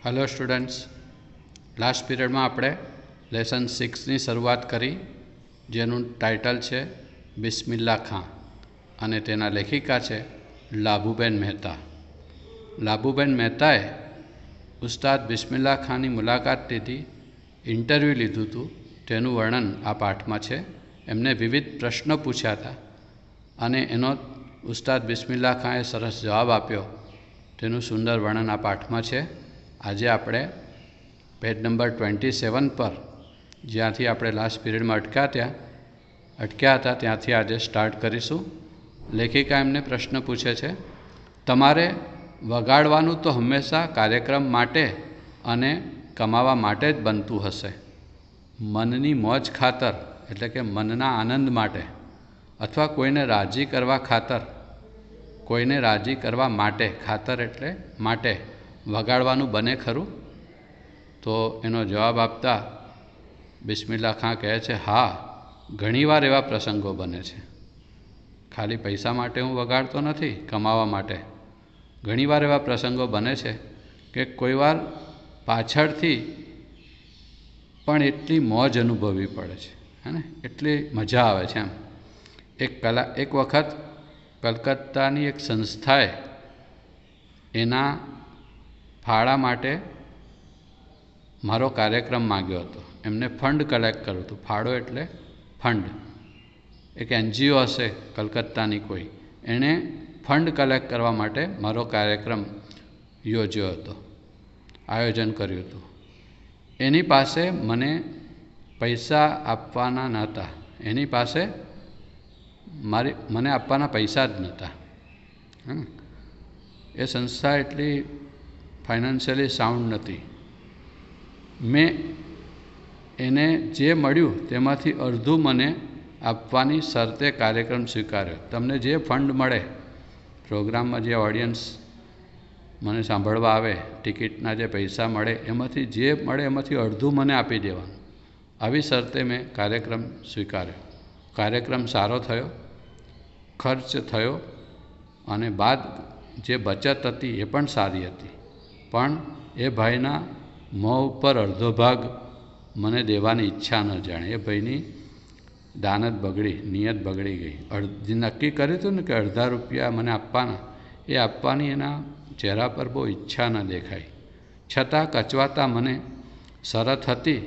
Hello students, last period में आपणे lesson 6 ની શરૂઆત કરી, જેનું ટાઇટલ છે બિસ્મિલ્લા ખાં અને તેના લેખિકા છે લાભુબેન મહેતા. લાભુબેન મહેતાએ ઉસ્તાદ બિસ્મિલ્લા ખાંની મુલાકાત લીધી, ઇન્ટરવ્યૂ લીધું હતું. તેનું વર્ણન આ પાઠમાં છે. એમને વિવિધ પ્રશ્નો પૂછ્યા હતા અને એનો ઉસ્તાદ બિસ્મિલ્લા ખાંએ સરસ જવાબ આપ્યો. તેનું સુંદર વર્ણન આ પાઠમાં છે. આજે આપણે પેજ નંબર 27 પર, જ્યાંથી આપણે લાસ્ટ પીરિયડમાં અટક્યા હતા ત્યાંથી આજે સ્ટાર્ટ કરીશું. લેખિકા એમને પ્રશ્ન પૂછે છે, તમારે વગાડવાનું તો હંમેશા કાર્યક્રમ માટે અને કમાવા માટે જ બનતું હશે. મનની મોજ ખાતર, એટલે કે મનના આનંદ માટે, અથવા કોઈને રાજી કરવા ખાતર, કોઈને રાજી કરવા માટે, ખાતર એટલે માટે, વગાડવાનું બને ખરું? તો એનો જવાબ આપતા બિસ્મિલ્લા ખાં કહે છે, હા, ઘણીવાર એવા પ્રસંગો બને છે. ખાલી પૈસા માટે હું વગાડતો નથી, કમાવા માટે. ઘણીવાર એવા પ્રસંગો બને છે કે કોઈવાર પાછળથી પણ એટલી મોજ અનુભવવી પડે છે, હે ને, એટલી મજા આવે છે. એક વખત કલકત્તાની એક સંસ્થાએ એના ફાળા માટે મારો કાર્યક્રમ માગ્યો હતો. એમને ફંડ કલેક્ટ કરવું હતું. ફાળો એટલે ફંડ. એક NGO હશે કલકત્તાની કોઈ, એણે ફંડ કલેક્ટ કરવા માટે મારો કાર્યક્રમ યોજ્યો હતો, આયોજન કર્યું હતું. એની પાસે મને પૈસા આપવાના નહોતા. એની પાસે મને આપવાના પૈસા જ નહોતા. એ સંસ્થા એટલી ફાઇનાન્શિયલી સાઉન્ડ નથી. મેં એને જે મળ્યું તેમાંથી અડધું મને આપવાની શરતે કાર્યક્રમ સ્વીકાર્યો. તમને જે ફંડ મળે, પ્રોગ્રામમાં જે ઓડિયન્સ મને સાંભળવા આવે, ટિકિટના જે પૈસા મળે, એમાંથી જે મળે એમાંથી અડધું મને આપી દેવાનું, આવી શરતે મેં કાર્યક્રમ સ્વીકાર્યો. કાર્યક્રમ સારો થયો, ખર્ચ થયો અને બાદ જે બચત હતી એ પણ સારી હતી. પણ એ ભાઈના મોં ઉપર અડધો ભાગ મને દેવાની ઈચ્છા ન જાણે. એ ભાઈની દાનત બગડી, નિયત બગડી ગઈ. જે નક્કી કર્યું હતું ને કે અડધા રૂપિયા મને આપવાના, એ આપવાની એના ચહેરા પર બહુ ઈચ્છા ન દેખાઈ. છતાં કચવાતા મને શરત હતી,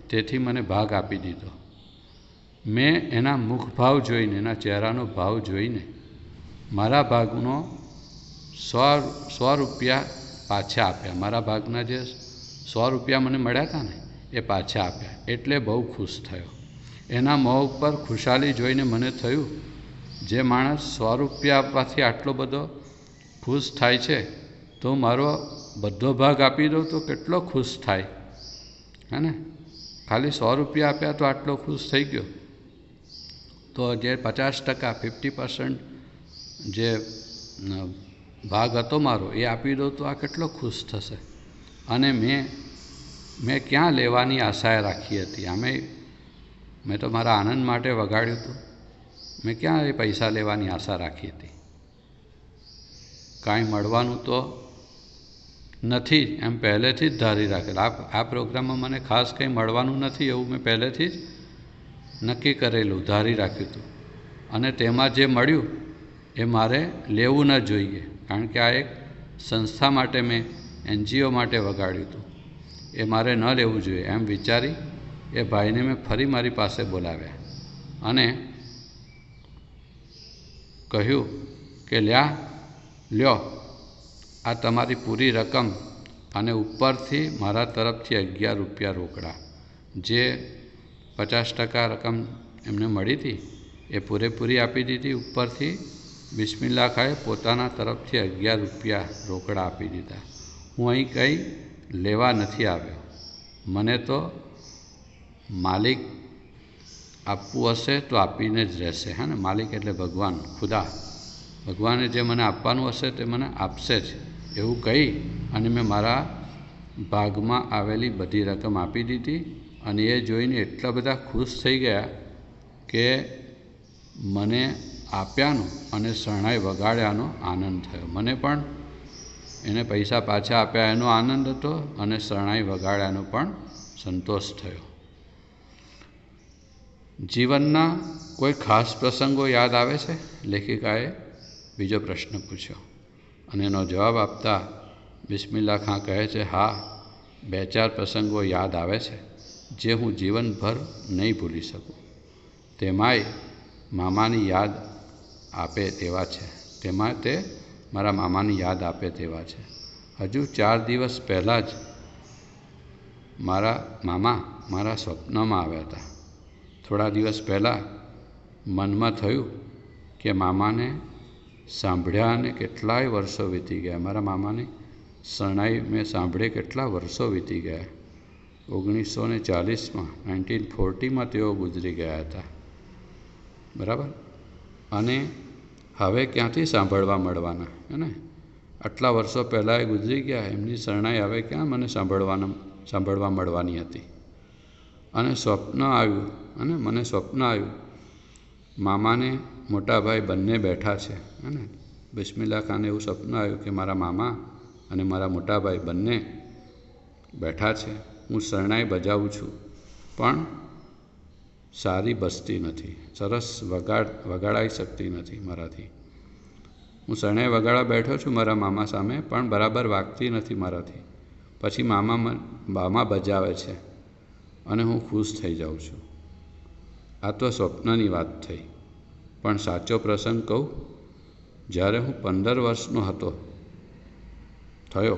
તેથી મને ભાગ આપી દીધો. મેં એના મુખભાવ જોઈને, એના ચહેરાનો ભાવ જોઈને મારા ભાગનો 100 રૂપિયા પાછા આપ્યા. મારા ભાગના જે 100 રૂપિયા મને મળ્યા હતા ને, એ પાછા આપ્યા. એટલે બહુ ખુશ થયો. એના મોં ઉપર ખુશાલી જોઈને મને થયું, જે માણસ 100 રૂપિયા આપવાથી આટલો બધો ખુશ થાય છે, તો મારો બધો ભાગ આપી દઉં તો કેટલો ખુશ થાય, હે ને. ખાલી 100 રૂપિયા આપ્યા તો આટલો ખુશ થઈ ગયો, તો જે 50%, 50% જે ભાગ હતો મારો, એ આપી દઉં તો આ કેટલો ખુશ થશે. અને મેં ક્યાં લેવાની આશાએ રાખી હતી? મેં તો મારા આનંદ માટે વગાડ્યું હતું. મેં ક્યાં એ પૈસા લેવાની આશા રાખી હતી? કાંઈ મળવાનું તો નથી એમ પહેલેથી જ ધારી રાખેલ. આ પ્રોગ્રામમાં મને ખાસ કંઈ મળવાનું નથી એવું મેં પહેલેથી જ નક્કી કરેલું, ધારી રાખ્યું હતું. અને તેમાં જે મળ્યું એ મારે લેવું ન જોઈએ, કારણ કે આ એક સંસ્થા માટે, મેં NGO માટે વગાડ્યું હતું. એ મારે ન લેવું જોઈએ એમ વિચારી એ ભાઈને મેં ફરી મારી પાસે બોલાવ્યા અને કહ્યું કે લ્યો, આ તમારી પૂરી રકમ અને ઉપરથી મારા તરફથી 11 રૂપિયા રોકડા. જે 50% રકમ એમને મળી હતી એ પૂરેપૂરી આપી દીધી. ઉપરથી બિસ્મિલ્લા ખાંએ પોતાના તરફથી 11 રૂપિયા રોકડા આપી દીધા. હું અહીં કંઈ લેવા નથી આવ્યો. મને તો માલિક આપવું હશે તો આપીને જ રહેશે, હે ને. માલિક એટલે ભગવાન, ખુદા. ભગવાને જે મને આપવાનું હશે તે મને આપશે જ, એવું કહી અને મેં મારા ભાગમાં આવેલી બધી રકમ આપી દીધી. અને એ જોઈને એટલા બધા ખુશ થઈ ગયા કે મને આપ્યાનો અને શરણાઈ વગાડ્યાનો આનંદ થયો. મને પણ એને પૈસા પાછા આપ્યા એનો આનંદ હતો અને શરણાઈ વગાડ્યાનો પણ સંતોષ થયો. જીવનના કોઈ ખાસ પ્રસંગો યાદ આવે છે? લેખિકાએ બીજો પ્રશ્ન પૂછ્યો અને એનો જવાબ આપતા બિસ્મિલ્લા ખાં કહે છે, હા, 2-4 પ્રસંગો યાદ આવે છે જે હું જીવનભર નહીં ભૂલી શકું. તેમાંય મામાની યાદ આપે તેવા છે. તેમાં તે મારા મામાની યાદ આપે તેવા છે. હજુ 4 દિવસ પહેલાં જ મારા મામા મારા સ્વપ્નમાં આવ્યા હતા. થોડા દિવસ પહેલાં મનમાં થયું કે મામાને સાંભળ્યા અને કેટલાય વર્ષો વીતી ગયા. મારા મામાની શરણાઈ મેં સાંભળે કેટલા વર્ષો વીતી ગયા. 1940માં 1940માં તેઓ ગુજરી ગયા હતા. બરાબર. અને હવે ક્યાંથી સાંભળવા મળવાના, હે ને? આટલા વર્ષો પહેલાં એ ગુજરી ગયા, એમની શરણાઈ હવે ક્યાં મને સાંભળવા મળવાની હતી. અને સ્વપ્ન આવ્યું, અને મને સ્વપ્ન આવ્યું મામાને મોટાભાઈ બંને બેઠા છે, હે ને? બિસ્મિલ્લા ખાને એવું સપનું આવ્યું કે મારા મામા અને મારા મોટાભાઈ બંને બેઠા છે. હું શરણાઈ બજાવું છું પણ સારી બસતી નથી, સરસ વગાડાઈ શકતી નથી મારાથી. હું શરણાઈ વગાડવા બેઠો છું મારા મામા સામે, પણ બરાબર વાગતી નથી મારાથી. પછી મામા બજાવે છે અને હું ખુશ થઈ જાઉં છું. આ તો સ્વપ્નની વાત થઈ, પણ સાચો પ્રસંગ કહું. જ્યારે હું 15 વર્ષનો થયો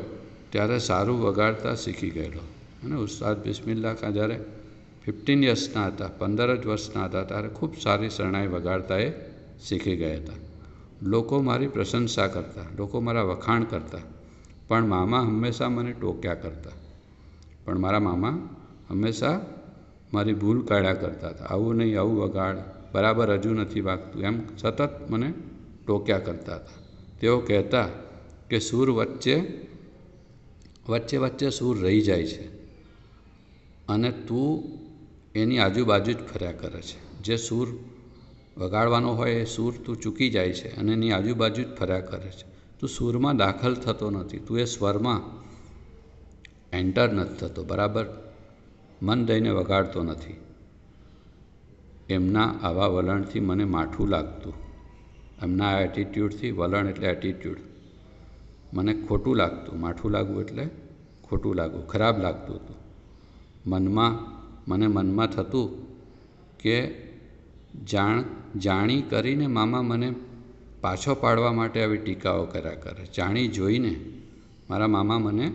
ત્યારે સારું વગાડતા શીખી ગયેલો. અને ઉસ્તાદ બિસ્મિલ્લા ખાં જ્યારે 15 યર્સના હતા, 15 જ વર્ષના હતા, ત્યારે ખૂબ સારી શરણાઈ વગાડતા એ શીખી ગયા હતા. લોકો મારી પ્રશંસા કરતા, લોકો મારા વખાણ કરતા, પણ મામા હંમેશા મને ટોક્યા કરતા. પણ મારા મામા હંમેશા મારી ભૂલ કાઢ્યા કરતા હતા. આવું નહીં, આવું વગાડ, બરાબર હજુ નથી વાગતું, એમ સતત મને ટોક્યા કરતા હતા. તેઓ કહેતા કે સૂર વચ્ચે સૂર રહી જાય છે અને તું એની આજુબાજુ જ ફર્યા કરે છે. જે સૂર વગાડવાનો હોય એ સૂર તું ચૂકી જાય છે અને એની આજુબાજુ જ ફર્યા કરે છે. તું સૂરમાં દાખલ થતો નથી, તું એ સ્વરમાં એન્ટર નથી થતો, બરાબર મન દઈને વગાડતો નથી. એમના આવા વલણથી મને માઠું લાગતું. એમના આ એટીટ્યૂડથી, વલણ એટલે એટીટ્યૂડ, મને ખોટું લાગતું. માઠું લાગવું એટલે ખોટું લાગવું, ખરાબ લાગતું હતું. મનમાં થતું કે જાણી કરીને મામા મને પાછો પાડવા માટે આવી ટીકાઓ કર્યા કરે. જાણી જોઈને મારા મામા મને,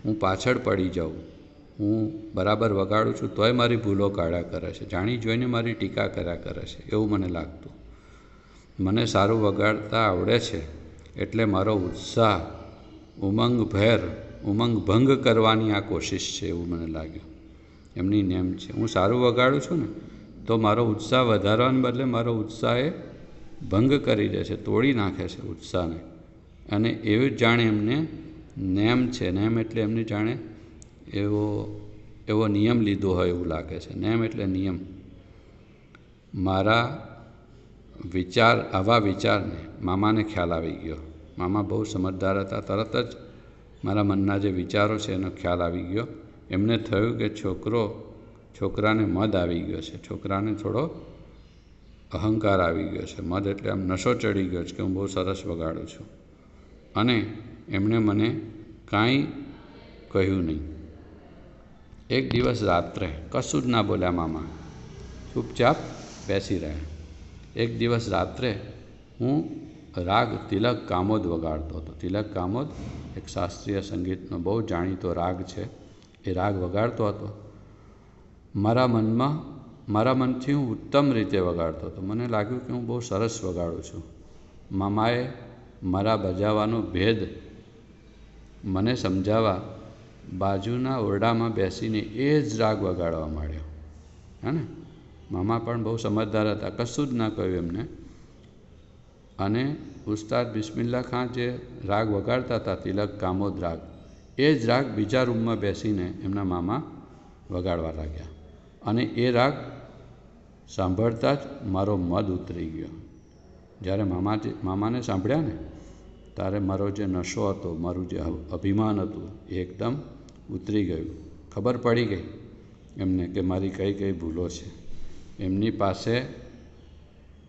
હું પાછળ પડી જાઉં, હું બરાબર વગાડું છું તોય મારી ભૂલો કાઢ્યા કરે છે, જાણી જોઈને મારી ટીકા કર્યા કરે છે, એવું મને લાગતું. મને સારું વગાડતા આવડે છે એટલે મારો ઉત્સાહ ઉમંગ ભંગ કરવાની આ કોશિશ છે, એવું મને લાગ્યું. એમની નેમ છે, હું સારું વગાડું છું ને તો મારો ઉત્સાહ વધારવાને બદલે મારો ઉત્સાહ એ ભંગ કરી દે છે, તોડી નાખે છે ઉત્સાહને. અને એવું જ જાણે એમને નેમ છે. નેમ એટલે એમની જાણે એવો નિયમ લીધો હોય એવું લાગે છે. નેમ એટલે નિયમ. મારા આવા વિચારને મામાને ખ્યાલ આવી ગયો. મામા બહુ સમજદાર હતા. તરત જ મારા મનના જે વિચારો છે એનો ખ્યાલ આવી ગયો. એમને થયું કે છોકરાને મદ આવી ગયો છે, છોકરાને થોડો અહંકાર આવી ગયો છે. મદ એટલે આમ નશો ચડી ગયો છે કે હું બહુ સરસ વગાડું છું. અને એમણે મને કાંઈ કહ્યું નહીં. એક દિવસ રાત્રે કશું જ ના બોલ્યા મામા, ચૂપચાપ બેસી રહ્યા. એક દિવસ રાત્રે હું રાગ તિલક કામોદ વગાડતો હતો. તિલક કામોદ એક શાસ્ત્રીય સંગીતનો બહુ જાણીતો રાગ છે. એ રાગ વગાડતો હતો. મારા મનથી હું ઉત્તમ રીતે વગાડતો હતો. મને લાગ્યું કે હું બહુ સરસ વગાડું છું. મામાએ મારા બજાવવાનો ભેદ મને સમજાવવા બાજુના ઓરડામાં બેસીને એ જ રાગ વગાડવા માંડ્યો. હે ને? મામા પણ બહુ સમજદાર હતા, કશું જ ના કહ્યું એમને. અને ઉસ્તાદ બિસ્મિલ્લા ખાં જે રાગ વગાડતા હતા, તિલક કામોદ રાગ, એ જ રાગ બીજા રૂમમાં બેસીને એમના મામા વગાડવા લાગ્યા. અને એ રાગ સાંભળતા જ મારો મદ ઉતરી ગયો. જ્યારે મામાને સાંભળ્યા ને ત્યારે મારો જે નશો હતો, મારું જે અભિમાન હતું એ એકદમ ઉતરી ગયું. ખબર પડી ગઈ એમને કે મારી કઈ કઈ ભૂલો છે. એમની પાસે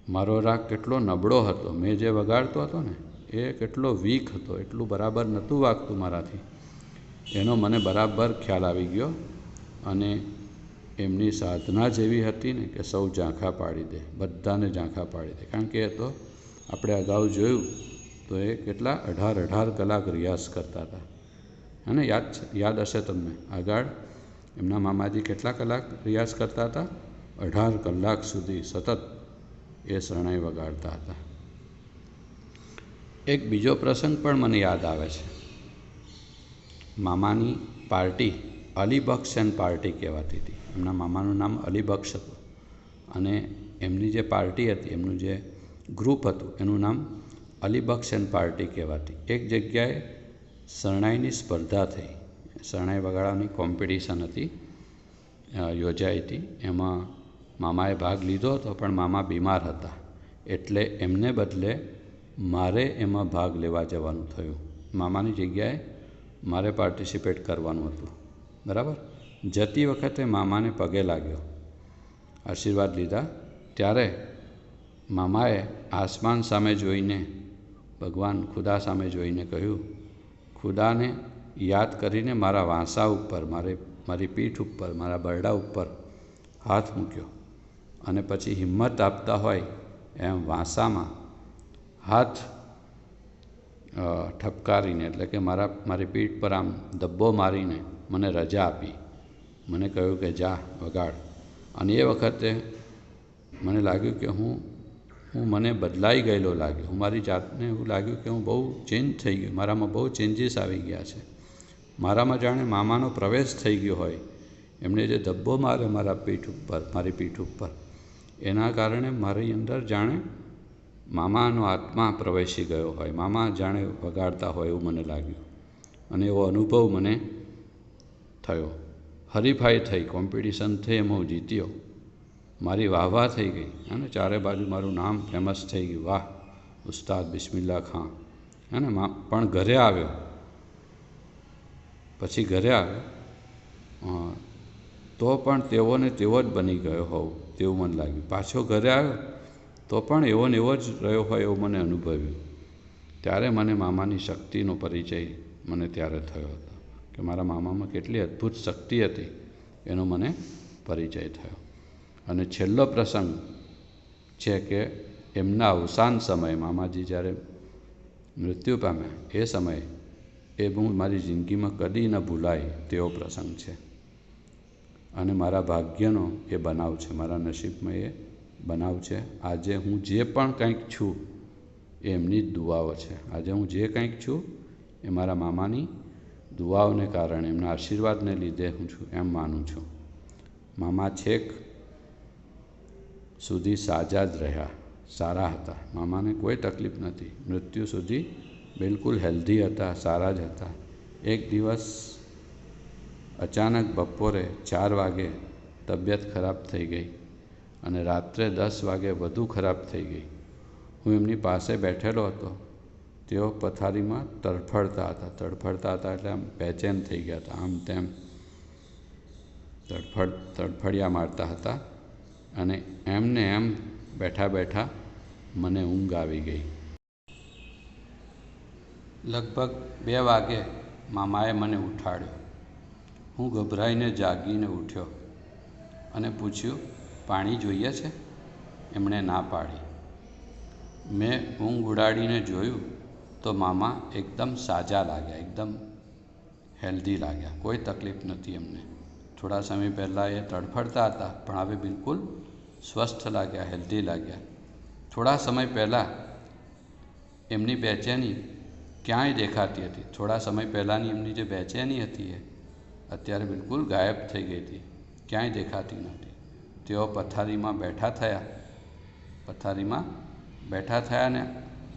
મારો રાગ કેટલો નબળો હતો, મેં જે વગાડતો હતો ને એ કેટલો વીક હતો, એટલું બરાબર નહોતું વાગતું મારાથી, એનો મને બરાબર ખ્યાલ આવી ગયો. અને એમની સાધના જેવી હતી ને કે સૌ ઝાંખા પાડી દે, બધાને ઝાંખા પાડી દે. કારણ કે એ તો આપણે અગાઉ જોયું તો એ કેટલા 18 કલાક રિયાઝ કરતા હતા. અને યાદ હશે તમને, આગળ એમના મામાજી કેટલા કલાક રિયાઝ કરતા હતા? 18 કલાક સુધી સતત એ શરણાઈ વગાડતા હતા. એક બીજો પ્રસંગ પણ મને યાદ આવે છે. મામાની પાર્ટી અલીબક્ષ એન્ડ પાર્ટી કહેવાતી હતી. એમના મામાનું નામ અલીબક્ષ હતું અને એમની જે પાર્ટી હતી, એમનું જે ગ્રુપ હતું, એનું નામ અલીબક્ષ એન્ડ પાર્ટી કહેવાતી. એક જગ્યાએ શરણાઈની સ્પર્ધા થઈ, શરણાઈ વગાડવાની કોમ્પિટિશન હતી, યોજાઈ હતી. એમાં મામાએ ભાગ લીધો હતો, પણ મામા બીમાર હતા એટલે એમને બદલે મારે એમાં ભાગ લેવા જવાનું થયું. મામાની જગ્યાએ મારે પાર્ટિસિપેટ કરવાનું હતું. બરાબર. જતી વખતે મામાને પગે લાગ્યો, આશીર્વાદ લીધા. ત્યારે મામાએ આસમાન સામે જોઈને, ભગવાન ખુદા સામે જોઈને કહ્યું, ખુદાને યાદ કરીને મારા વાંસા ઉપર, મારી પીઠ ઉપર, મારા બરડા ઉપર હાથ મૂક્યો અને પછી હિંમત આપતા હોય એમ વાંસામાં હાથ ઠપકારીને, એટલે કે મારી પીઠ પર આમ ધબ્બો મારીને મને રજા આપી. મને કહ્યું કે જા વગાડ. અને એ વખતે મને લાગ્યું કે હું મને બદલાઈ ગયેલો લાગ્યો. હું મારી જાતને એવું લાગ્યું કે હું બહુ ચેન્જ થઈ ગયો, મારામાં બહુ ચેન્જીસ આવી ગયા છે. મારામાં જાણે મામાનો પ્રવેશ થઈ ગયો હોય. એમણે જે ધબ્બો માર્યો મારી પીઠ ઉપર, એના કારણે મારી અંદર જાણે મામાનો આત્મા પ્રવેશી ગયો હોય, મામા જાણે વગાડતા હોય એવું મને લાગ્યું. અને એવો અનુભવ મને થયો. હરીફાઈ થઈ, કોમ્પિટિશન થઈ, એમાં હું જીત્યો. મારી વાહવા થઈ ગઈ અને ચારે બાજુ મારું નામ ફેમસ થઈ ગયું, વાહ ઉસ્તાદ બિસ્મિલ્લાહ ખાન. અને પણ ઘરે આવ્યો, પછી ઘરે આવ્યો તો પણ તેઓને તેવો જ બની ગયો હોવ તેવું મને લાગ્યું. પાછો ઘરે આવ્યો તો પણ એવો ને એવો જ રહ્યો હોય એવું મને અનુભવ્યું. ત્યારે મને મામાની શક્તિનો પરિચય મને ત્યારે થયો હતો કે મારા મામામાં કેટલી અદ્ભુત શક્તિ હતી એનો મને પરિચય થયો. અને છેલ્લો પ્રસંગ છે કે એમના અવસાન સમયે, મામાજી જ્યારે મૃત્યુ પામ્યા એ સમયે, એ હું મારી જિંદગીમાં કદી ન ભૂલાય તેવો પ્રસંગ છે. અને મારા ભાગ્યનો એ બનાવ છે, મારા નસીબમાં એ બનાવ છે. આજે હું જે પણ કંઈક છું એ એમની જ દુઆઓ છે. આજે હું જે કંઈક છું એ મારા મામાની દુઆઓને કારણે, એમના આશીર્વાદને લીધે હું છું એમ માનું છું. મામા છેક સુધી સાજા જ રહ્યા, સારા હતા. મામાને કોઈ તકલીફ નથી, મૃત્યુ સુધી બિલકુલ હેલ્ધી હતા, સારા જ હતા. એક દિવસ અચાનક બપોરે 4 વાગે તબિયત ખરાબ થઈ ગઈ અને રાત્રે 10 વાગે વધુ ખરાબ થઈ ગઈ. હું એમની પાસે બેઠેલો હતો. તેઓ પથારીમાં તડફડતા હતા એટલે આમ બેચેન થઈ ગયા હતા, આમ તેમ તડફડિયા મારતા હતા. અને એમને એમ બેઠા બેઠા મને ઊંઘ આવી ગઈ. લગભગ 2 વાગે મામાએ મને ઉઠાડ્યો. હું ગભરાઈને જાગીને ઉઠ્યો અને પૂછ્યું, પાણી જોઈએ છે? એમણે ના પાડી. મેં ઊંઘ ઉડાડીને જોયું તો મામા એકદમ સાજા લાગ્યા, એકદમ હેલ્ધી લાગ્યા, કોઈ તકલીફ નથી એમને. થોડા સમય પહેલાં એ તડફડતા હતા પણ હવે બિલકુલ સ્વસ્થ લાગ્યા, હેલ્ધી લાગ્યા. થોડા સમય પહેલાં એમની બેચેની ક્યાંય દેખાતી હતી. થોડા સમય પહેલાંની એમની જે બેચેની હતી એ અત્યારે બિલકુલ ગાયબ થઈ ગઈ હતી, ક્યાંય દેખાતી નથી. તેઓ પથારીમાં બેઠા થયા ને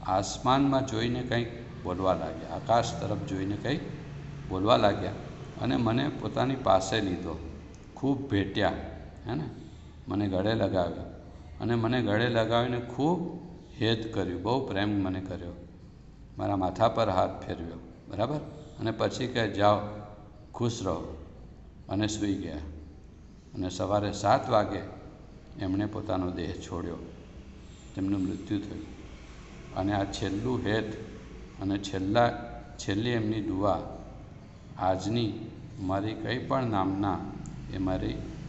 આસમાનમાં જોઈને કંઈક બોલવા લાગ્યા, આકાશ તરફ જોઈને કંઈક બોલવા લાગ્યા અને મને પોતાની પાસે લીધો, ખૂબ ભેટ્યા, હે ને, મને ગળે લગાવ્યો અને મને ગળે લગાવીને ખૂબ હેત કર્યું, બહુ પ્રેમ મને કર્યો. મારા માથા પર હાથ ફેરવ્યો, બરાબર, અને પછી કહે જાઓ ખુશ રહો, અને સૂઈ ગયા. અને સવારે 7 વાગે એમણે પોતાનો દેહ છોડ્યો, તેમનું મૃત્યુ થયું. અને આ છેલ્લું હેત અને છેલ્લી એમની દુઆ આજની મારી કંઈ પણ નામના એ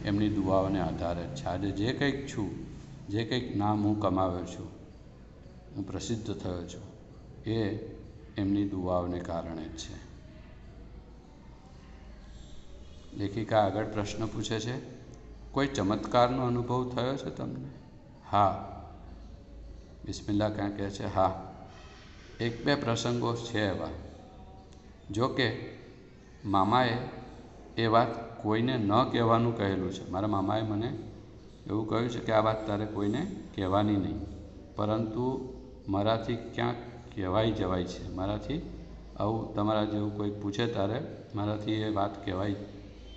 એમની દુઆઓને આધારે છે. આજે જે કંઈક છું, જે કંઈક નામ હું કમાવ્યો છું, હું પ્રસિદ્ધ થયો છું, એ એમની દુઆઓને કારણે જ છે. લેખિકા આગળ પ્રશ્ન પૂછે છે, કોઈ ચમત્કારનો અનુભવ થયો છે તમને? હા. બિસ્મિલ્લા ખાં કહે છે, હા, 1-2 પ્રસંગો છે એવા. જો કે મામાએ એ વાત કોઈને ન કહેવાનું કહેલું છે. મારા મામાએ મને એવું કહ્યું છે કે આ વાત તારે કોઈને કહેવાની નહીં, પરંતુ મારાથી ક્યાંક કહેવાઈ જવાય છે. મારાથી આવું તમારા જેવું કોઈ પૂછે ત્યારે મારાથી એ વાત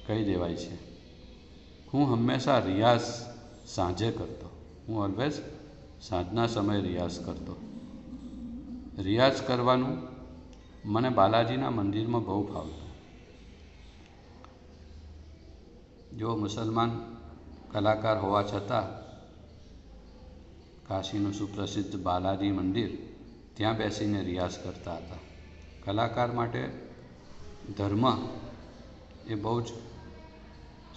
કહી દેવાય છે. હું હંમેશા રિયાઝ સાંજે કરતો. હું ઓલવેઝ સાંજના સમયે રિયાઝ કરતો. રિયાઝ કરવાનું મને બાલાજીના મંદિરમાં બહુ ફાવતું. જો મુસલમાન કલાકાર હોવા છતાં કાશીનું સુપ્રસિદ્ધ બાલાજી મંદિર, ત્યાં બેસીને રિયાઝ કરતા હતા. કલાકાર માટે ધર્મ એ બહુ જ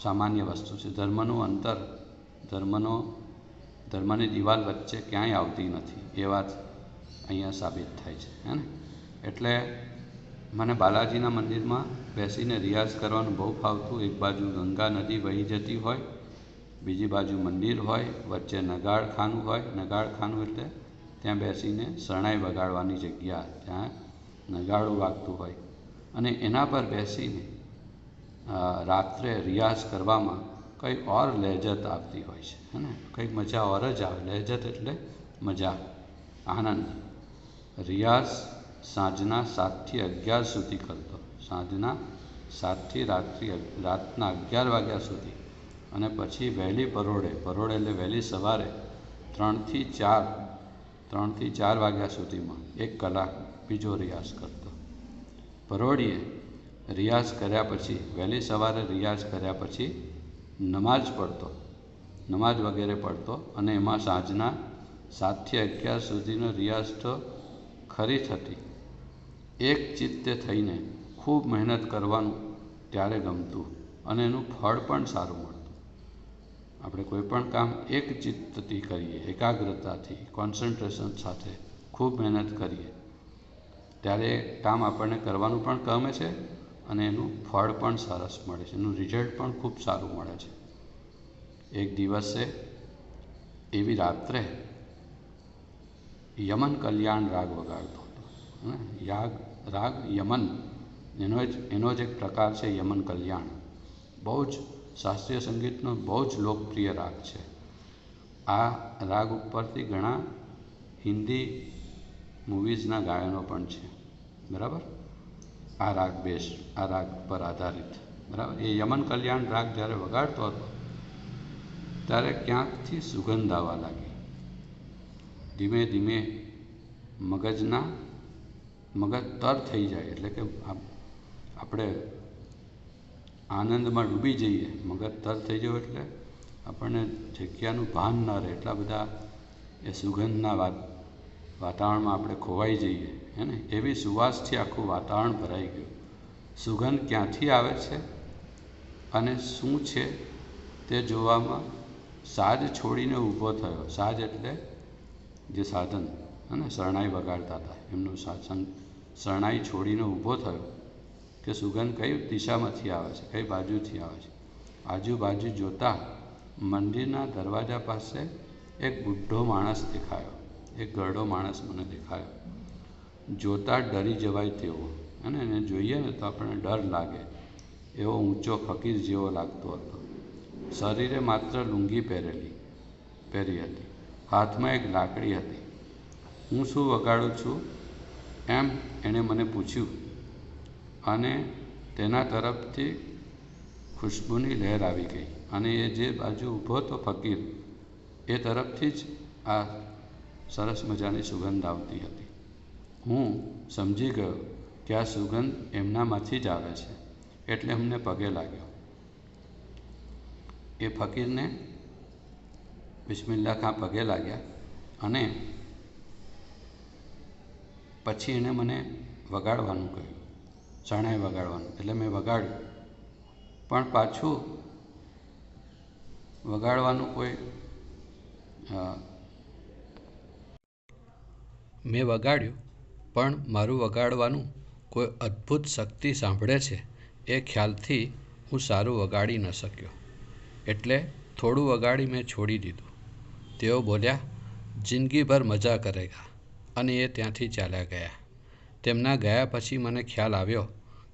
સામાન્ય વસ્તુ છે. ધર્મનું અંતર, ધર્મની દિવાલ વચ્ચે ક્યાંય આવતી નથી. એ વાત અહીંયા સાબિત થાય છે, હે ને? એટલે મને બાલાજીના મંદિરમાં બેસીને રિયાઝ કરવાનું બહુ ફાવતું. એક બાજુ ગંગા નદી વહી જતી હોય, બીજી બાજુ મંદિર હોય, વચ્ચે નગાડખાનું હોય. નગાડખાનું એટલે ત્યાં બેસીને શરણાઈ વગાડવાની જગ્યા, ત્યાં નગાડું વાગતું હોય, અને એના પર બેસીને રાત્રે રિયાઝ કરવામાં કંઈ ઓર લહેજત આવતી હોય છે, હે ને? કંઈક મજા ઓર જ આવે. લહેજત એટલે મજા, આનંદ. રિયાઝ સાંજના 7થી 11 સુધી કરતો. સાંજના 7થી રાતના 11 વાગ્યા સુધી. અને પછી વહેલી પરોઢે એટલે વહેલી સવારે 3થી 4 વાગ્યા સુધીમાં 1 કલાક બીજો રિયાઝ કરતો. પરોઢીએ રિયાઝ કર્યા પછી, વહેલી સવારે રિયાઝ કર્યા પછી નમાજ વગેરે પડતો, અને એમાં સાંજના 7થી 11 સુધીનો રિયાઝ તો ખરી થતી. એક ચિત્તે થઈને ખૂબ મહેનત કરવાનું ત્યારે ગમતું, અને એનું ફળ પણ સારું મળતું. આપણે કોઈ પણ કામ એક ચિત્તથી કરીએ, એકાગ્રતાથી, કોન્સન્ટ્રેશન સાથે ખૂબ મહેનત કરીએ, ત્યારે એ કામ આપણને કરવાનું પણ ગમે છે, અને એનું ફળ પણ સરસ મળે છે. એનું રિઝલ્ટ પણ ખૂબ સારું મળે છે. એક દિવસે એવી રાત્રે યમન કલ્યાણ રાગ વગાડતો હતો. રાગ યમન, એનો જ એક પ્રકાર છે યમન કલ્યાણ. બહુ જ શાસ્ત્રીય સંગીતનો બહુ જ લોકપ્રિય રાગ છે. આ રાગ ઉપરથી ઘણા હિન્દી મૂવીઝના ગાયનો પણ છે, બરાબર? આ રાગ પર આધારિત, બરાબર? એ યમન કલ્યાણ રાગ જ્યારે વગાડતો હતો ત્યારે ક્યાંકથી સુગંધ આવવા લાગી. ધીમે ધીમે મગજ તર થઈ જાય, એટલે કે આપણે આનંદમાં ડૂબી જઈએ. મગજ તર થઈ જવું એટલે આપણને જગ્યાનું ભાન ન રહે. એટલા બધા એ સુગંધના વાતાવરણમાં આપણે ખોવાઈ જઈએ, હે ને? એવી સુવાસથી આખું વાતાવરણ ભરાઈ ગયું. સુગંધ ક્યાંથી આવે છે અને શું છે તે જોવામાં સાજ છોડીને ઊભો થયો. સાજ એટલે જે સાધન, અને શરણાઈ વગાડતા હતા એમનું શરણાઈ છોડીને ઊભો થયો કે સુગંધ કઈ દિશામાંથી આવે છે, કઈ બાજુથી આવે છે. આજુબાજુ જોતા મંદિરના દરવાજા પાસે એક બુઢો માણસ દેખાયો. એક ઘરડો માણસ મને દેખાયો. જોતા ડરી જવાય તેવો, અને એને જોઈએ ને તો આપણને ડર લાગે એવો ઊંચો ફકીર જેવો લાગતો હતો. શરીરે માત્ર લુંગી પહેરી હતી. હાથમાં એક લાકડી હતી. હું શું વગાડું છું એમ એણે મને પૂછ્યું, અને તેના તરફથી ખુશ્બુની લહેર આવી ગઈ, અને એ જે બાજુ ઊભો હતો ફકીર, એ તરફથી જ આ સરસ મજાની સુગંધ આવતી હતી. હું સમજી ગયો કે આ સુગંધ એમનામાંથી જ આવે છે, એટલે અમને પગે લાગ્યો. એ ફકીરને બિસ્મિલ્લા ખાં પગે લાગ્યા અને પછી એણે મને વગાડવાનું કહ્યું, શરણાઈ વગાડવાનું. એટલે મેં વગાડ્યું, પણ પાછું વગાડવાનું મેં વગાડ્યું પણ મારું વગાડવાનું કોઈ અદ્ભુત શક્તિ સાંભળે છે એ ખ્યાલથી હું સારું વગાડી ન શક્યો. એટલે થોડું વગાડી મેં છોડી દીધું. તેઓ બોલ્યા, જિંદગીભર મજા કરેગા, અને એ ત્યાંથી ચાલ્યા ગયા. તેમના ગયા પછી મને ખ્યાલ આવ્યો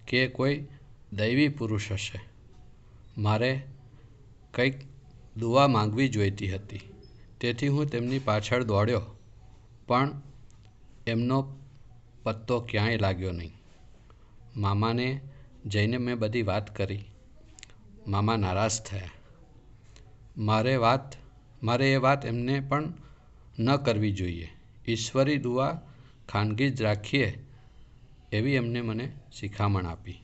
કે એ કોઈ દૈવી પુરુષ હશે. મારે કંઈક દુઆ માંગવી જોઈતી હતી, તેથી હું તેમની પાછળ દોડ્યો, પણ એમનો પત્તો ક્યાંય લાગ્યો નહીં. મામાને જઈને મેં બધી વાત કરી. મામા નારાજ થયા. મારે એ વાત એમને પણ ન કરવી જોઈએ. ઈશ્વરી દુઆ ખાનગી જ રાખીએ એવી એમને મને શિખામણ આપી.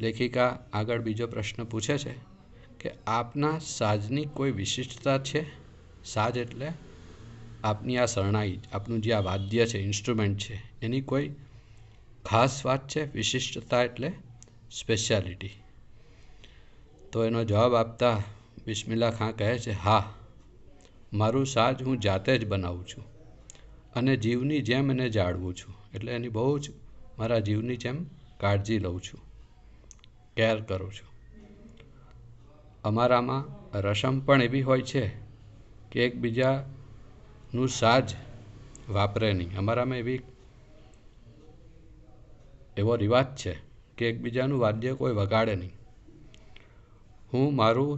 લેખિકા આગળ બીજો પ્રશ્ન પૂછે છે કે આપના સાજની કોઈ વિશિષ્ટતા છે? સાજ એટલે આપની આ શરણાઈ, આપનું જે આ વાદ્ય છે, ઇન્સ્ટ્રુમેન્ટ છે, એની કોઈ ખાસ વાત છે? વિશિષ્ટતા એટલે સ્પેશિયાલિટી. તો એનો જવાબ આપતા બિસ્મિલ્લા ખાં કહે છે, હા, મારું સાજ હું જાતે જ બનાવું છું અને જીવની જેમ એને જાળવું છું. એટલે એની બહુ જ મારા જીવની જેમ કાળજી લઉં છું, કેર કરું છું. અમારામાં રસમ પણ એવી હોય છે કે એકબીજાનું સાજ વાપરે નહીં. અમારામાં એવો રિવાજ છે કે એકબીજાનું વાદ્ય કોઈ વગાડે નહીં. હું મારું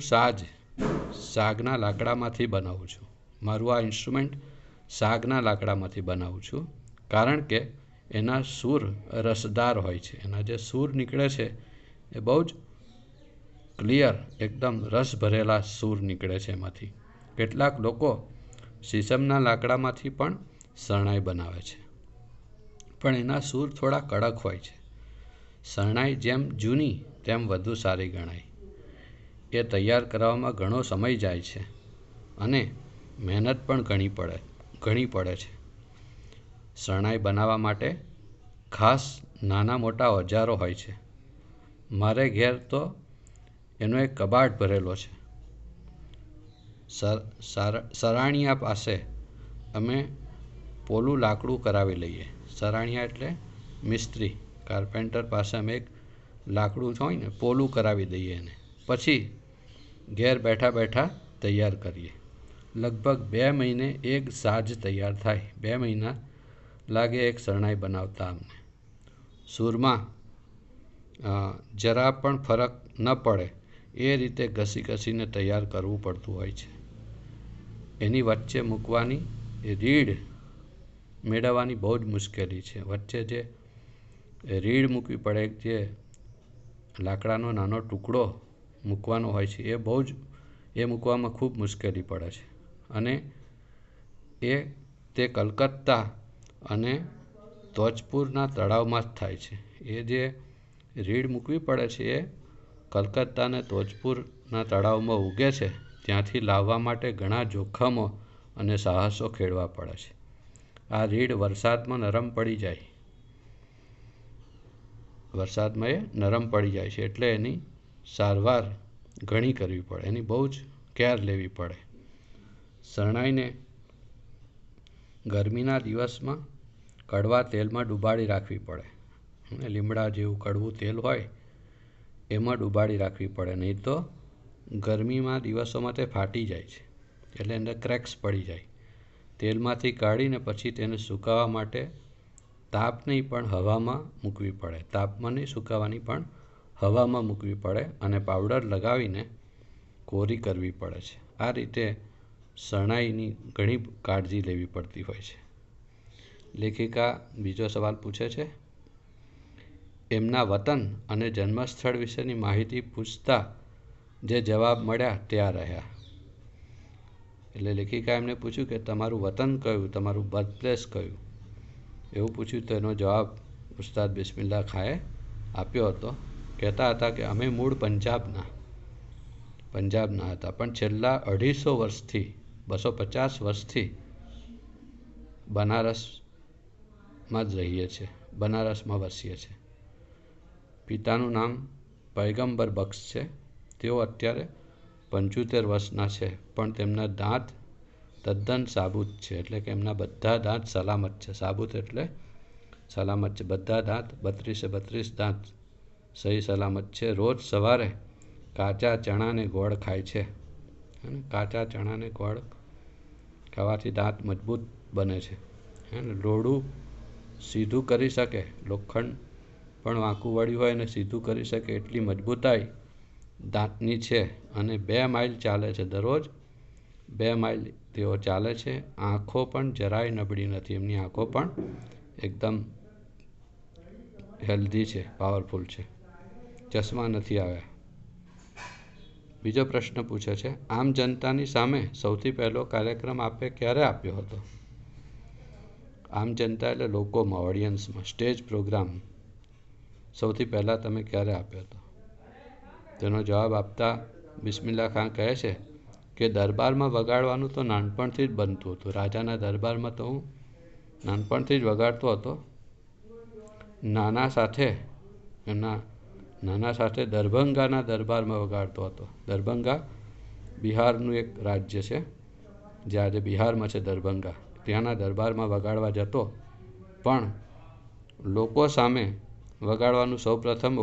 સાગના લાકડામાંથી બનાવું છું. મારું આ ઇન્સ્ટ્રુમેન્ટ સાગના લાકડામાંથી બનાવું છું, કારણ કે એના સૂર રસદાર હોય છે. એના જે સૂર નીકળે છે એ બહુ જ ક્લિયર, એકદમ રસ ભરેલા સૂર નીકળે છે એમાંથી. કેટલાક લોકો શીશમના લાકડામાંથી પણ શરણાઈ બનાવે છે, પણ એના સૂર થોડા કડક હોય છે. શરણાઈ જેમ જૂની તેમ વધુ સારી ગણાય. એ તૈયાર કરવામાં ઘણો સમય જાય છે અને મહેનત પણ ઘણી પડે છે. શરણાઈ બનાવવા માટે ખાસ નાના મોટા ઓજારો હોય છે. મારે ઘેર તો એનો એક કબાટ ભરેલો છે. સરાણિયા પાસે અમે પોલું લાકડું કરાવી લઈએ. સરાણિયા એટલે મિસ્ત્રી, કાર્પેન્ટર પાસે અમે એક લાકડું હોય ને, પોલું કરાવી દઈએ એને. પછી ઘેર બેઠા બેઠા તૈયાર કરીએ. લગભગ 2 મહિને એક સાજ તૈયાર થાય. 2 મહિના લાગે એક શરણાઈ બનાવતા અમને. સૂરમાં જરા પણ ફરક ન પડે એ રીતે ઘસીને તૈયાર કરવું પડતું હોય છે. એની વચ્ચે મૂકવાની રીડ મેળવવાની બહુ જ મુશ્કેલી છે. વચ્ચે જે રીડ મૂકવી પડે, જે લાકડાનો નાનો ટુકડો મૂકવાનો હોય છે, એ મૂકવામાં ખૂબ મુશ્કેલી પડે છે. અને તે કલકત્તા અને તોજપુરના તળાવમાં જ થાય છે. એ જે રીડ મૂકવી પડે છે એ કલકત્તા અને તોજપુરના તળાવમાં ઉગે છે. ત્યાંથી લાવવા માટે ઘણા જોખમો અને સાહસો ખેડવા પડે છે. આ રીડ વરસાદમાં એ નરમ પડી જાય છે, એટલે એની સારવાર ઘણી કરવી પડે, એની બહુ જ કેર લેવી પડે. શરણાઈને ગરમીના દિવસમાં કડવા તેલમાં ડુબાડી રાખવી પડે. લીમડા જેવું કડવું તેલ હોય એમાં ડુબાડી રાખવી પડે, નહીં તો ગરમીમાં દિવસોમાં તે ફાટી જાય છે. એટલે અંદર ક્રેક્સ પડી જાય. તેલમાંથી કાઢીને પછી તેને સુકાવવા માટે તાપ નહીં પણ હવામાં મૂકવી પડે. તાપમાં નહીં સુકાવવાની, પણ હવામાં મૂકવી પડે અને પાવડર લગાવીને કોરી કરવી પડે છે. આ રીતે શરણાઈની ઘણી કાળજી લેવી પડતી હોય છે. લેખિકા બીજો સવાલ પૂછે છે, એમના વતન અને જન્મસ્થળ વિશેની માહિતી પૂછતા જે જવાબ મળ્યા તે આ રહ્યા. એટલે લેખિકા એમને પૂછ્યું કે તમારું વતન કયું, તમારું બર્થ પ્લેસ કયું. એવું પૂછ્યું તો એનો જવાબ ઉસ્તાદ બિસ્મિલ્લા ખાએ આપ્યો હતો. કહેતા હતા કે અમે મૂળ પંજાબના હતા, પણ છેલ્લા 250 વર્ષથી 250 વર્ષથી બનારસમાં જ રહીએ છીએ, બનારસમાં વસીએ છીએ. પિતાનું નામ પૈગંબર બક્ષ છે. તેઓ અત્યારે 75 વર્ષના છે, પણ તેમના દાંત તદ્દન સાબુત છે, એટલે કે એમના બધા દાંત સલામત છે. સાબુત એટલે સલામત છે. બધા દાંત 32 દાંત સહી સલામત છે. રોજ સવારે કાચા ચણાને ગોળ ખાય છે. કાચા ચણાને ગોળ ખાવાથી દાંત મજબૂત બને છે. લોઢું સીધું કરી શકે, લોખંડ પણ વાંકું વળ્યું હોય અને સીધું કરી શકે એટલી મજબૂતાઈ દાંતની છે. અને 2 માઇલ ચાલે છે. દરરોજ 2 માઇલ તેઓ ચાલે છે. આંખો પણ જરાય નબળી નથી. એમની આંખો પણ એકદમ હેલ્ધી છે, પાવરફુલ છે. ચશ્મા નથી આવ્યા. બીજો પ્રશ્ન પૂછે છે, આમ જનતાની સામે સૌથી પહેલો કાર્યક્રમ આપે ક્યારે આપ્યો હતો? આમ જનતા એટલે લોકોમાં, ઓડિયન્સમાં, સ્ટેજ પ્રોગ્રામ સૌથી પહેલાં તમે ક્યારે આપ્યો હતો? તેનો જવાબ આપતા બિસ્મિલ્લા ખાન કહે છે કે દરબારમાં વગાડવાનું તો નાનપણથી જ બનતું હતું. રાજાના દરબારમાં તો હું નાનપણથી જ વગાડતો હતો. નાના સાથે દરભંગાના દરબારમાં વગાડતો હતો. દરભંગા બિહારનું એક રાજ્ય છે, જે આજે બિહારમાં છે દરભંગા. ત્યાંના દરબારમાં વગાડવા જતો, પણ લોકો સામે વગાડવાનું સૌપ્રથમ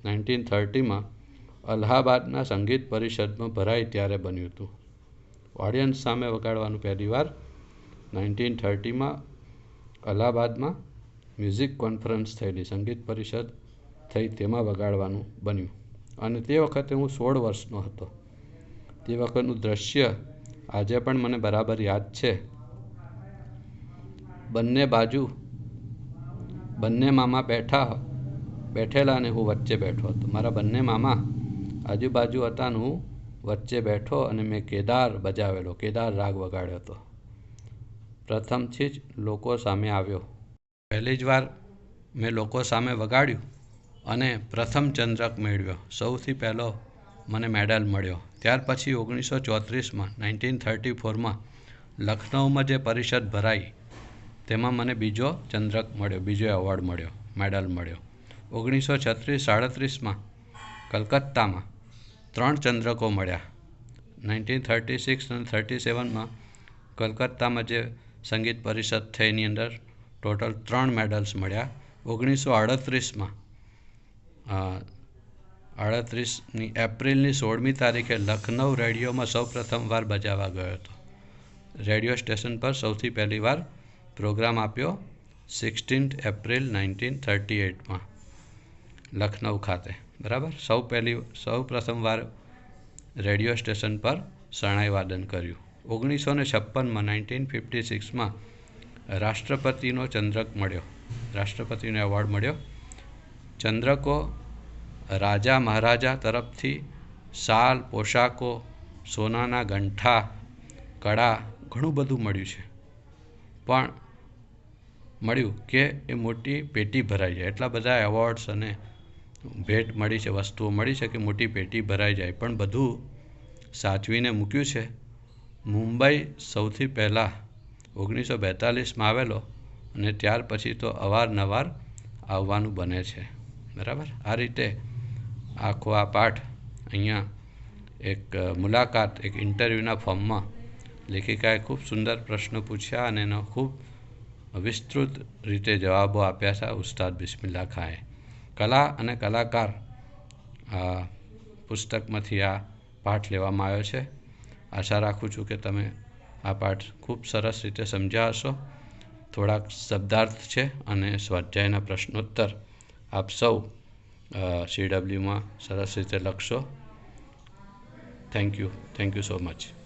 1930માં અલ્હાબાદના સંગીત પરિષદમાં ભરાઈ ત્યારે બન્યું હતું. ઓડિયન્સ સામે વગાડવાનું પહેલીવાર 1930માં અલ્હાબાદમાં મ્યુઝિક કોન્ફરન્સ થયેલી, સંગીત પરિષદ થઈ, તેમાં વગાડવાનું બન્યું. અને તે વખતે હું 16 વર્ષનો હતો. તે વખતનું દ્રશ્ય આજે પણ મને બરાબર યાદ છે. બંને મામા બેઠેલા અને હું વચ્ચે બેઠો હતો. મારા બંને મામા આજુબાજુ હતા અને હું વચ્ચે બેઠો, અને મેં કેદાર બજાવેલો, કેદાર રાગ વગાડ્યો હતો. પ્રથમથી જ લોકો સામે આવ્યો. પહેલી જ વાર મેં લોકો સામે વગાડ્યું અને પ્રથમ ચંદ્રક મેળવ્યો. સૌથી પહેલો મને મેડલ મળ્યો. ત્યાર પછી 1934માં લખનઉમાં જે પરિષદ ભરાઈ તેમાં મને બીજો ચંદ્રક મળ્યો, બીજો એવોર્ડ મળ્યો, મેડલ મળ્યો. 1936-37માં કલકત્તામાં 3 ચંદ્રકો મળ્યા. 1936 અને 37માં કલકત્તામાં જે સંગીત પરિષદ થઈ એની અંદર ટોટલ 3 મેડલ્સ મળ્યા. 1938ની એપ્રિલની 16મી તારીખે લખનઉ રેડિયોમાં સૌપ્રથમ વાર બજાવવા ગયો હતો. રેડિયો સ્ટેશન પર સૌથી પહેલી વાર પ્રોગ્રામ આપ્યો 16 એપ્રિલ 1938માં લખનઉ ખાતે. બરાબર, સૌ પ્રથમ વાર રેડિયો સ્ટેશન પર શરણાઈ વાદન કર્યું. 1956માં 1956માં રાષ્ટ્રપતિનો ચંદ્રક મળ્યો, રાષ્ટ્રપતિનો એવોર્ડ મળ્યો. ચંદ્રકો રાજા મહારાજા તરફથી શાલ, પોશાકો, સોનાના ગંઠા, કડા, ઘણું બધું મળ્યું છે. પણ મળ્યું કે એ મોટી પેટી ભરાઈ જાય. એટલા બધા એવોર્ડ્સ અને ભેટ મળી છે, વસ્તુઓ મળી છે કે મોટી પેટી ભરાઈ જાય. પણ બધું સાચવીને મૂક્યું છે. મુંબઈ સૌથી પહેલાં 1942માં આવેલો, અને ત્યાર પછી તો અવારનવાર આવવાનું બને છે. બરાબર, આ રીતે આખો આ પાઠ અહીંયા એક મુલાકાત, એક ઇન્ટરવ્યૂના ફોર્મમાં લેખિકાએ ખૂબ સુંદર પ્રશ્નો પૂછ્યા અને એનો ખૂબ વિસ્તૃત રીતે જવાબો આપ્યા છે ઉસ્તાદ બિસ્મિલ્લા ખાંએ. કલા અને કલાકાર પુસ્તકમાંથી આ પાઠ લેવામાં આવ્યો છે. આશા રાખું છું કે તમે આ પાઠ ખૂબ સરસ રીતે સમજ્યા હશો. થોડાક શબ્દાર્થ છે અને સ્વાધ્યાયના પ્રશ્નોત્તર આપ સૌ CWમાં સરસ રીતે લખશો. Thank you so much.